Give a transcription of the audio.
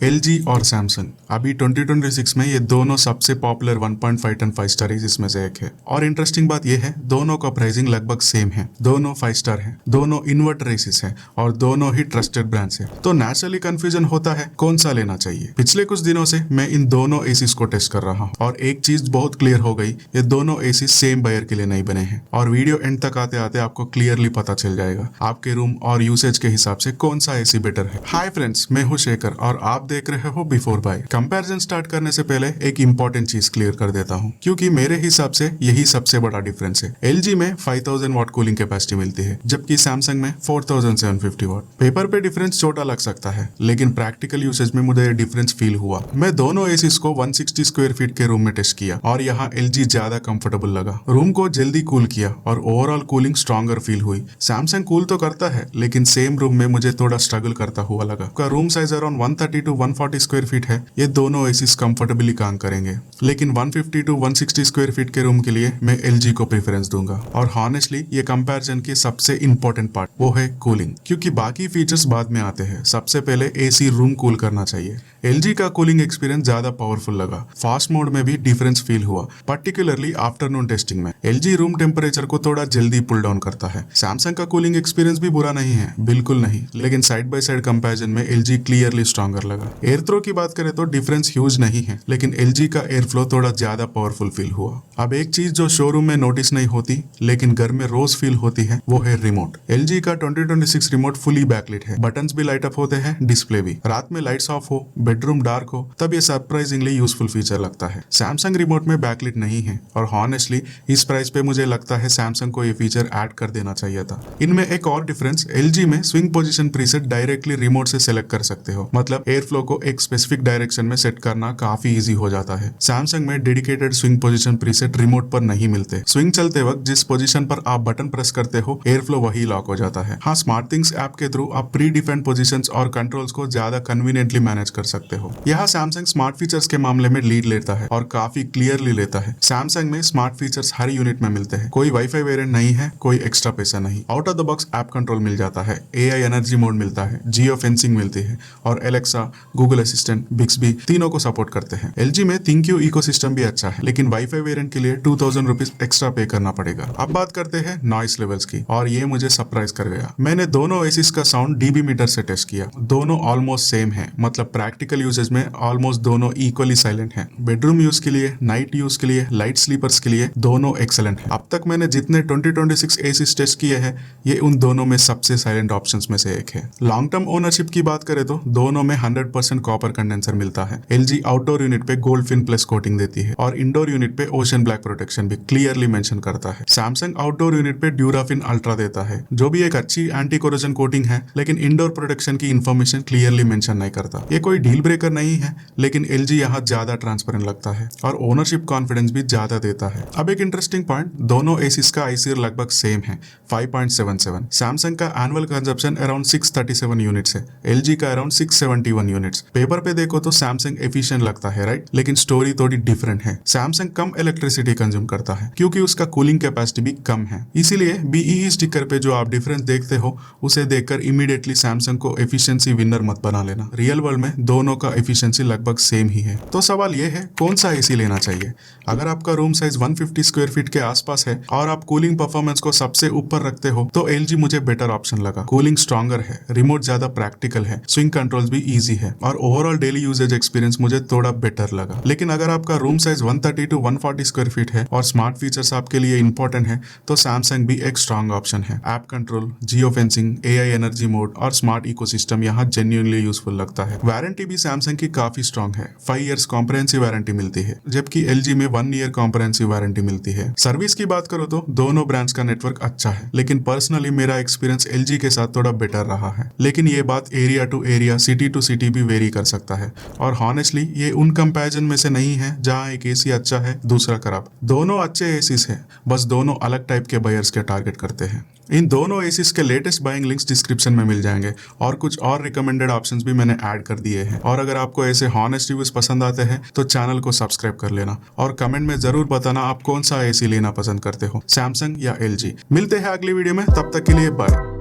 LG और Samsung अभी 2026 में ये दोनों सबसे पॉपुलर 1.5 टन 5 स्टार एसीज में से एक है। और इंटरेस्टिंग बात ये है, दोनों का प्राइसिंग लगभग सेम है, दोनों 5 स्टार है, दोनों इन्वर्टर एसीज है और दोनों ही ट्रस्टेड ब्रांड्स है। तो नेचुरली कंफ्यूजन होता है कौन सा लेना चाहिए। पिछले कुछ दिनों से मैं इन दोनों एसीज को टेस्ट कर रहा हूँ और एक चीज बहुत क्लियर हो गई, ये दोनों एसीज सेम बायर के लिए नहीं बने हैं। और वीडियो एंड तक आते आते आपको क्लियरली पता चल जाएगा आपके रूम और यूसेज के हिसाब से कौन सा एसी बेटर है। हाय फ्रेंड्स, मैं हूं शेखर और आप देख रहे हो बिफोर बाय। कंपैरिजन स्टार्ट करने से पहले एक इंपॉर्टेंट चीज क्लियर कर देता हूं, क्योंकि मेरे हिसाब से यही सबसे बड़ा डिफरेंस है। LG में 5000 वाट कूलिंग कैपेसिटी मिलती है, जबकि सैमसंग में 4750 वाट। पेपर पे डिफरेंस छोटा लग सकता है, लेकिन प्रैक्टिकल यूसेज में मुझे डिफरेंस फील हुआ। मैं दोनों एसीज को 160 स्क्वायर फीट के रूम में टेस्ट किया और यहाँ LG ज्यादा कंफर्टेबल लगा। रूम को जल्दी कूल किया और ओवरऑल कूलिंग स्ट्रॉन्गर फील हुई। सैमसंग कूल तो करता है, लेकिन सेम रूम में मुझे थोड़ा स्ट्रगल करता हुआ लगा। का room size around 130 to 140 square feet है। ये दोनों एसीज कंफर्टेबली काम करेंगे, लेकिन 150 टू 160 स्क्वायर फीट के रूम के लिए मैं LG को प्रेफरेंस दूंगा। और हॉनेस्टली ये कंपैरिजन की सबसे इंपॉर्टेंट पार्ट वो है कूलिंग, क्योंकि बाकी फीचर्स बाद में आते हैं। सबसे पहले एसी रूम कूल करना चाहिए। LG का कूलिंग एक्सपीरियंस ज्यादा पावरफुल लगा। फास्ट मोड में भी डिफरेंस फील हुआ, पर्टिकुलरली आफ्टरनून टेस्टिंग में। LG रूम टेम्परेचर को थोड़ा जल्दी पुल डाउन करता है। सैमसंग का कूलिंग एक्सपीरियंस भी बुरा नहीं है, बिल्कुल नहीं, लेकिन साइड बाय साइड कंपैरिजन में LG क्लियरली स्ट्रॉन्गर लगा। एयर थ्रो की बात करें तो डिफरेंस ह्यूज नहीं है, लेकिन LG का एयर फ्लो थोड़ा ज्यादा पावरफुल फील हुआ। अब एक चीज जो शोरूम में नोटिस नहीं होती, लेकिन घर में रोज फील होती है, वो है रिमोट। LG का 2026 रिमोट फुली बैकलिट है, बटन्स भी लाइट अप होते हैं, डिस्प्ले भी। रात में लाइट्स ऑफ हो, बेडरूम डार्क हो, तब ये सरप्राइजिंगली यूजफुल फीचर लगता है। सैमसंग रिमोट में बैकलिट नहीं है, और हॉनेस्टली इस प्राइस पे मुझे लगता है सैमसंग को ये फीचर ऐड कर देना चाहिए था। इनमें एक और डिफरेंस, LG में swing position preset directly remote से सेलेक्ट कर सकते हो, मतलब एयर फ्लो को एक स्पेसिफिक डायरेक्शन में सेट करना काफी इजी हो जाता है। सैमसंग में dedicated swing position preset remote पर नहीं मिलते। स्विंग चलते वक्त जिस पोजीशन पर आप बटन प्रेस करते हो, एयर फ्लो वही लॉक हो जाता है। हाँ, स्मार्ट थिंग्स ऐप के थ्रू आप प्री डिफाइंड पोजीशंस और कंट्रोल्स को ज्यादा कन्वीनियंटली मैनेज कर सकते हो। यहाँ सैमसंग स्मार्ट फीचर्स के मामले में लीड लेता है और काफी क्लियरली लेता है। सैमसंग में स्मार्ट फीचर्स हर यूनिट में मिलते हैं, कोई वाईफाई वेरिएंट नहीं है, कोई एक्स्ट्रा पैसा नहीं। Out of the box app control मिल जाता है, AI एनर्जी मोड मिलता है, जियो फेंसिंग मिलती है, और एलेक्सा, गूगल असिस्टेंट, बिक्सबी तीनों को सपोर्ट करते हैं। LG में ThinQ इकोसिस्टम भी अच्छा है, लेकिन वाईफाई वेरिएंट के लिए 2000 रुपीज एक्स्ट्रा पे करना पड़ेगा। अब बात करते हैं नॉइस लेवल्स की, और ये मुझे सरप्राइज कर गया। मैंने दोनों एसीज का साउंड डीबी मीटर से टेस्ट किया। दोनों ऑलमोस्ट सेम है, मतलब प्रैक्टिकल यूजेज में ऑलमोस्ट दोनों इक्वली साइलेंट हैं। बेडरूम यूज के लिए, नाइट यूज के लिए, लाइट स्लीपर्स के लिए दोनों एक्सेलेंट है। अब तक मैंने जितने 2026 एसीज टेस्ट किए हैं, ये उन दोनों में सबसे साइलेंट ऑप्शंस में से एक है। लॉन्ग टर्म ओनरशिप की बात करें तो दोनों में 100% कॉपर कंडेंसर मिलता है। LG आउटडोर यूनिट पे गोल्ड फिन प्लस कोटिंग देती है और इंडोर यूनिट पे ओशन ब्लैक प्रोटेक्शन भी क्लियरली मेंशन करता है। सैमसंग आउटडोर यूनिट पे ड्यूराफिन अल्ट्रा देता है, जो भी एक अच्छी एंटी कोरोजन कोटिंग है, लेकिन इंडोर प्रोटेक्शन की इन्फॉर्मेशन क्लियरली मेंशन नहीं करता। ये कोई डील ब्रेकर नहीं है, लेकिन LG यहाँ ज्यादा ट्रांसपेरेंट लगता है और ओनरशिप कॉन्फिडेंस भी ज्यादा देता है। अब एक इंटरेस्टिंग पॉइंट, दोनों एसीज का ICR लगभग सेम है, 5.77। सैमसंग का एनुअल कंजप्शन अराउंड 637 यूनिट्स है, LG का अराउंड 671 यूनिट्स। पेपर पे देखो तो सैमसंग एफिशिएंट लगता है, राइट, लेकिन स्टोरी थोड़ी डिफरेंट है। सैमसंग कम इलेक्ट्रिसिटी कंज्यूम करता है, क्योंकि उसका कूलिंग कैपेसिटी भी कम है। इसीलिए BEE स्टिकर पे जो आप डिफरेंस देखते हो, उसे देखकर इमीडिएटली सैमसंग को एफिशिएंसी विनर मत बना लेना। रियल वर्ल्ड में दोनों का एफिशिएंसी लगभग सेम ही है। तो सवाल ये है, कौन सा एसी लेना चाहिए? अगर आपका रूम साइज 150 स्क्वायर फीट के आसपास है और आप कूलिंग परफॉर्मेंस को सबसे ऊपर रखते हो, तो LG मुझे बेटर ऑप्शन लगा। कूलिंग स्ट्रॉन्गर है, रिमोट ज्यादा प्रैक्टिकल है, स्विंग कंट्रोल्स भी इजी है, और ओवरऑल डेली यूजेज एक्सपीरियंस मुझे थोड़ा बेटर लगा। लेकिन अगर आपका room size 130 to 140 square feet है और स्मार्ट फीचर्स आपके लिए इंपॉर्टेंट है, तो सैमसंग भी एक स्ट्रॉन्ग ऑप्शन है। App control, geo fencing, AI energy mode और स्मार्ट इकोसिस्टम यहाँ जेन्युइनली यूजफुल लगता है। वारंटी भी सैमसंग की काफी स्ट्रॉन्ग है, 5 इयर्स कॉम्प्रिहेंसिव वारंटी मिलती है, जबकि LG में 1 ईयर कॉम्प्रिहेंसिव वारंटी मिलती है। सर्विस की बात करो तो दोनों ब्रांड्स का नेटवर्क अच्छा है, लेकिन पर्सनली मेरा एक्सपीरियंस LG के साथ थोड़ा बेटर रहा है। लेकिन ये बात area to area, city to city भी वेरी कर सकता है, और हॉनेस्टली ये उन कंपैरिजन में से नहीं है जहां एक एसी अच्छा है दूसरा खराब। दोनों अच्छे एसीज हैं, बस दोनों अलग टाइप के बायर्स के टारगेट करते हैं। इन दोनों एसीज के लेटेस्ट बाइंग लिंक्स डिस्क्रिप्शन में मिल जाएंगे, और कुछ और रिकमेंडेड ऑप्शंस भी मैंने ऐड कर दिए हैं। और अगर आपको ऐसे हॉनेस्ट रिव्यूज पसंद आते हैं तो चैनल को सब्सक्राइब कर लेना, और कमेंट में जरूर बताना आप कौन सा एसी लेना पसंद करते हो, सैमसंग या LG। मिलते हैं अगली वीडियो में, तब तक के लिए बाय।